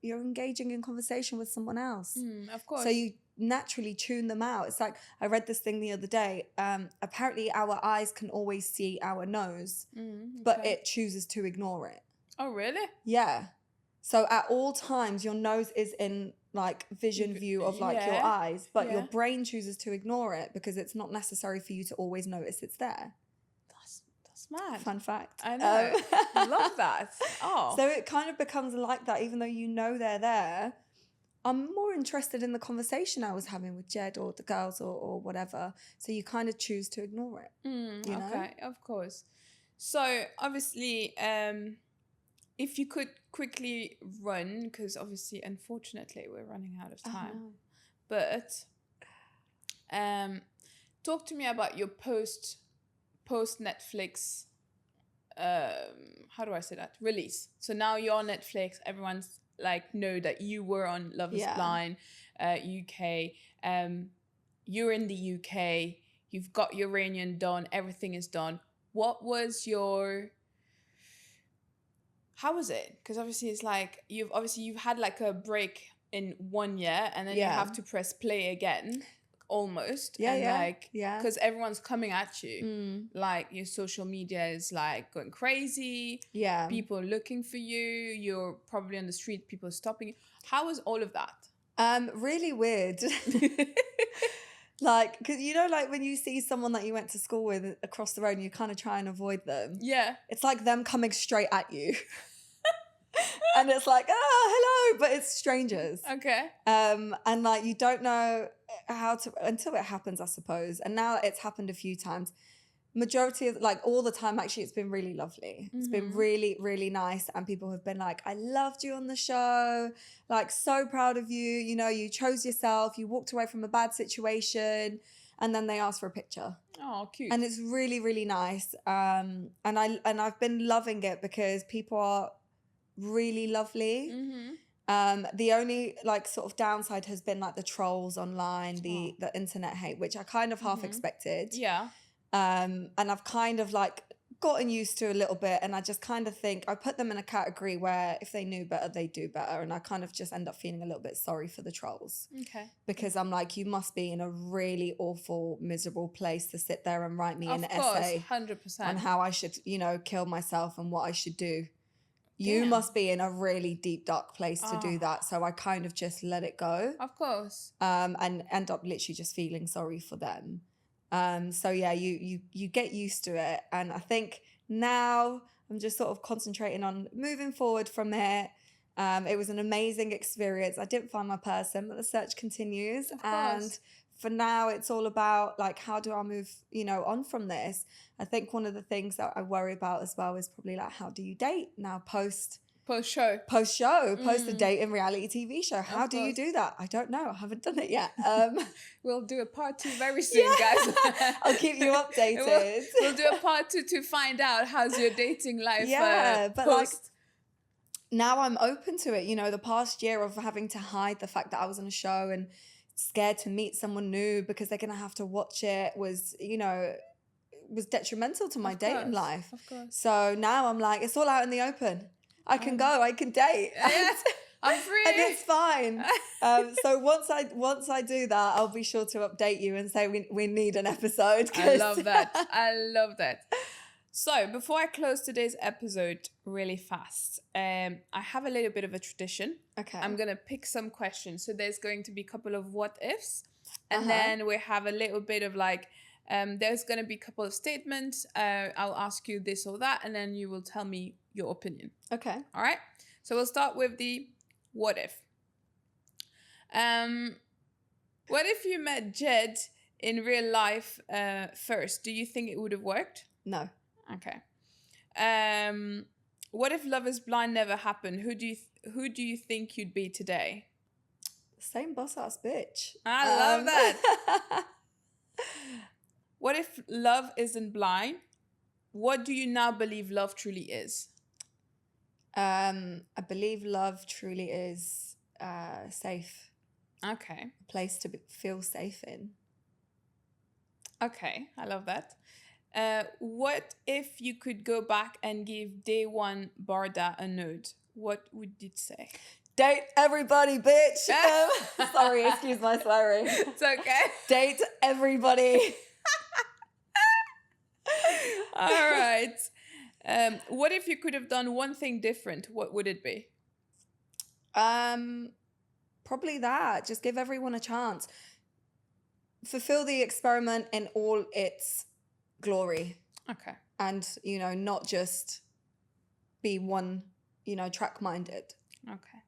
engaging in conversation with someone else. Of course. So you naturally tune them out. It's like, I read this thing the other day. Apparently our eyes can always see our nose, but it chooses to ignore it. Oh, really? Yeah. So at all times, your nose is in like vision view of like your eyes, but your brain chooses to ignore it because it's not necessary for you to always notice it's there. That's mad. Fun fact. I know. I love that. Oh. So it kind of becomes like that, even though you know they're there. I'm more interested in the conversation I was having with Jed or the girls or whatever. So you kind of choose to ignore it. You know? Okay, of course. So obviously, if you could quickly run, because obviously, unfortunately, we're running out of time. But talk to me about your post Netflix. How do I say that? Release. So now you're on Netflix. Everyone's like know that you were on Love Is Blind, UK. You're in the UK. You've got your reunion done. Everything is done. What was your... How was it? Because obviously it's like you've had like a break in 1 year, and then you have to press play again, almost. Because everyone's coming at you. Like your social media is like going crazy. Yeah. People looking for you. You're probably on the street. People stopping you. How was all of that? Really weird. Like, because you know, like when you see someone that you went to school with across the road and you kind of try and avoid them. Yeah. It's like them coming straight at you. And it's like, oh, hello, but it's strangers. Okay. And like, you don't know how to, until it happens, I suppose. And now it's happened a few times. Majority of, like all the time, actually, it's been really lovely. It's been really, really nice. And people have been like, I loved you on the show. Like, so proud of you. You know, you chose yourself. You walked away from a bad situation. And then they asked for a picture. Oh, cute. And it's really, really nice. And I've been loving it because people are really lovely. The only like sort of downside has been like the trolls online, the internet hate, which I kind of half expected. Yeah. And I've kind of like gotten used to a little bit, and I just kind of think I put them in a category where if they knew better, they do better, and I kind of just end up feeling a little bit sorry for the trolls. Okay. Because I'm like, you must be in a really awful, miserable place to sit there and write me an essay 100% on how I should, you know, kill myself and what I should do. You must be in a really deep, dark place to do that. So I kind of just let it go. Of course. And end up literally just feeling sorry for them. So yeah, you get used to it. And I think now I'm just sort of concentrating on moving forward from it. It was an amazing experience. I didn't find my person, but the search continues. And for now, it's all about like, how do I move, you know, on from this? I think one of the things that I worry about as well is probably like, how do you date now post a dating reality TV show? How do you do that? I don't know. I haven't done it yet. We'll do a part 2 very soon, guys. I'll keep you updated. We'll do a part 2 to find out how's your dating life. But post. Like, now I'm open to it. You know, the past year of having to hide the fact that I was on a show and scared to meet someone new because they're going to have to watch it was, you know, was detrimental to my dating life. Of course. So now I'm like, it's all out in the open. I can go, I can date. I'm free. And it's fine. So once I do that, I'll be sure to update you and say we need an episode. I love that. I love that. So before I close today's episode really fast, I have a little bit of a tradition. Okay. I'm going to pick some questions. So there's going to be a couple of what ifs. And then we have a little bit of like, there's going to be a couple of statements. I'll ask you this or that, and then you will tell me your opinion. Okay. All right. So we'll start with the what if. What if you met Jed in real life first? Do you think it would have worked? No. Okay. What if Love Is Blind never happened? Who do you think you'd be today? Same boss ass bitch. I love that. What if love isn't blind? What do you now believe love truly is? I believe love truly is safe. Okay. A place to feel safe in. Okay, I love that. What if you could go back and give day one Bardha a note? What would it say? Date everybody, bitch. Sorry, excuse my swearing. It's okay. Date everybody. All right. What if you could have done one thing different? What would it be? Probably that. Just give everyone a chance. Fulfill the experiment in all its glory. Okay. And, not just be one, track minded. Okay.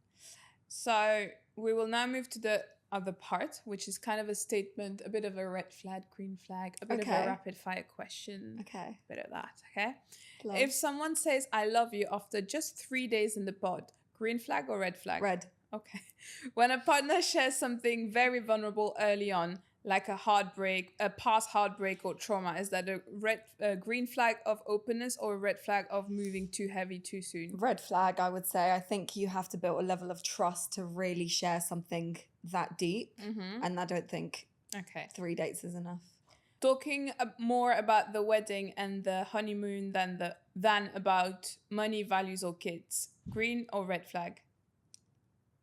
So we will now move to the other part, which is kind of a statement, a bit of a red flag, green flag, a bit of a rapid fire question. Okay. A bit of that. Okay. Love. If someone says, I love you after just 3 days in the pod, green flag or red flag? Red. Okay. When a partner shares something very vulnerable early on, like a heartbreak, a past heartbreak or trauma, is that a green flag of openness or a red flag of moving too heavy too soon? Red flag, I would say. I think you have to build a level of trust to really share something that deep. Mm-hmm. And I don't think 3 dates is enough. Talking more about the wedding and the honeymoon than about money, values, or kids. Green or red flag?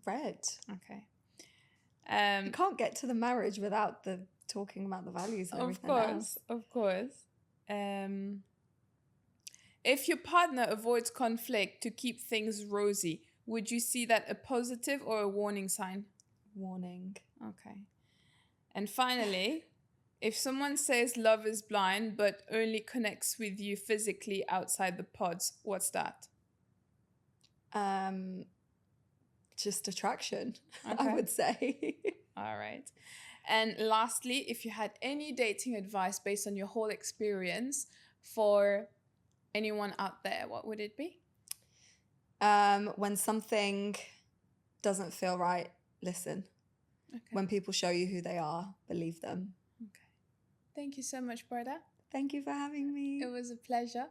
Red. Okay. You can't get to the marriage without the talking about the values and everything else. Of course. If your partner avoids conflict to keep things rosy, would you see that a positive or a warning sign? Warning. Okay. And finally, if someone says love is blind but only connects with you physically outside the pods, what's that? Just attraction, Okay. I would say. All right. And lastly, if you had any dating advice based on your whole experience for anyone out there, what would it be? When something doesn't feel right, listen. Okay. When people show you who they are, believe them. Okay. Thank you so much, Bardha. Thank you for having me. It was a pleasure.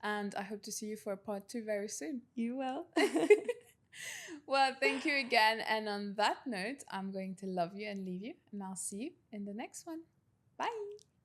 And I hope to see you for part 2 very soon. You will. Well, thank you again. And on that note, I'm going to love you and leave you. And I'll see you in the next one. Bye.